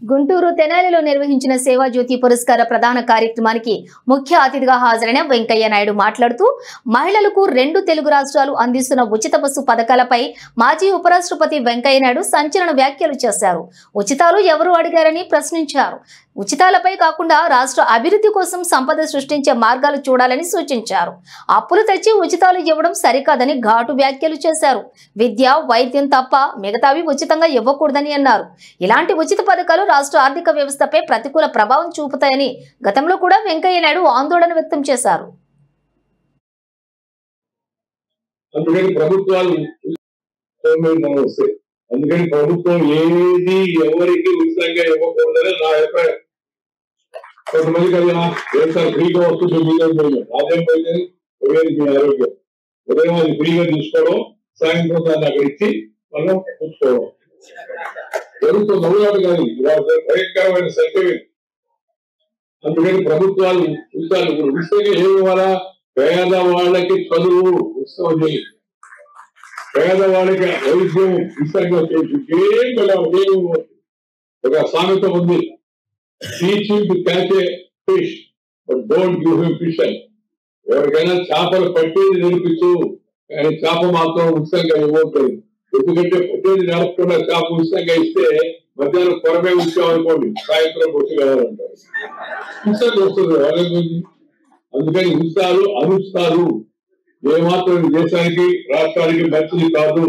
గుంటూరు తెనాలిలో నిర్వహించిన సేవా జ్యోతి పురస్కార ప్రదాన కార్యక్రమానికి ముఖ్య అతిథిగా హాజరైన వెంకయ్య నాయుడు మాట్లాడుతూ మహిళలకు 2 తెలుగు రాష్ట్రాలు అందిస్తున్న ఉచిత బస్సు పథకాలపై మాజీ ఉపరాష్ట్రపతి వెంకయ్య నాయుడు సంచలన వ్యాఖ్యలు చేశారు. ఉచితాలు ఎవరు అడిగారని ప్రశ్నించారు. ఉచితాలపై కాకుండా రాష్ట్ర అభివృద్ధి కోసం సంపద సృష్టించే మార్గాలు చూడాలని సూచించారు. అప్పులు తెచ్చి ఉచితాలు ఇవ్వడం సరికాదని ఘాటు వ్యాఖ్యలు చేశారు. విద్య, వైద్యం తప్ప మిగతావి ఉచితంగా ఇవ్వకూడదని అన్నారు. ఇలాంటి ఉచిత పథకాలు రాష్ట్ర ఆర్థిక వ్యవస్థపై ప్రతికూల ప్రభావం చూపుతాయని గతంలో కూడా వెంకయ్య నాయుడు ఆందోళన వ్యక్తం చేశారు. అందుకని ప్రభుత్వం ఏది ఎవరికి ఉచితంగా ఇవ్వకూడదని నా అభిప్రాయం. కొంతమంది కదా వ్యవసాయం ఫ్రీగా వస్తుంది, రాజ్యం పోయింది మీ ఆరోగ్యం. ఉదయం అది ఫ్రీగా తీసుకోవడం, సాయంత్రం దాన్ని అక్కడ ఇచ్చి మనం చూసుకోవడం జరుగుతుంది. నవ్వులాడు కాదు, భయంకరమైన సత్యం. అందుకని ప్రభుత్వాలు ఉచితాలు ఉచితంగా ఏమి ఇవ్వాలా? పేదవాళ్ళకి చదువు ఉచితం చేయి, పేదవాళ్ళకి వైద్యం ఉచితంగా చేసి ఒక సామెత ఉంది, teaching to catch A fish but don't give him fish అని. ఎవరికైనా చేపలు పట్టేది నేర్పించు, కానీ చేప మాత్రం ఉచితంగా ఇవ్వట్లేదు. ఎందుకంటే పట్టేది నేర్పకుండా చేప ఉచితంగా ఇస్తే మధ్యాహ్నం కొరమే ఉంచామనుకోండి, సాయంత్రం వచ్చి కావాలంటారు, ఉచితంగా వస్తుంది వాళ్ళ గురించి. అందుకని ఉచితాలు అనుచితాలు ఏమాత్రం దేశానికి రాష్ట్రానికి మంచిది కాదు.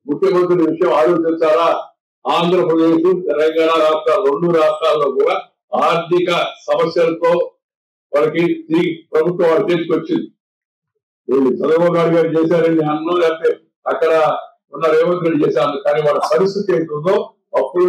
ముఖ్యమంత్రి విషయం ఆలోచించాలా. ఆంధ్రప్రదేశ్, తెలంగాణ రాష్ట్రాలు 2 రాష్ట్రాల్లో కూడా ఆర్థిక సమస్యలతో వాళ్ళకి ప్రభుత్వం వాళ్ళు తీసుకొచ్చింది. చంద్రబాబు నాయుడు గారు చేశారని అన్నం, లేకపోతే అక్కడ ఉన్న రేవంత్ రెడ్డి చేశారు. కానీ వాళ్ళ పరిస్థితి ఏంటుందో అప్పుడు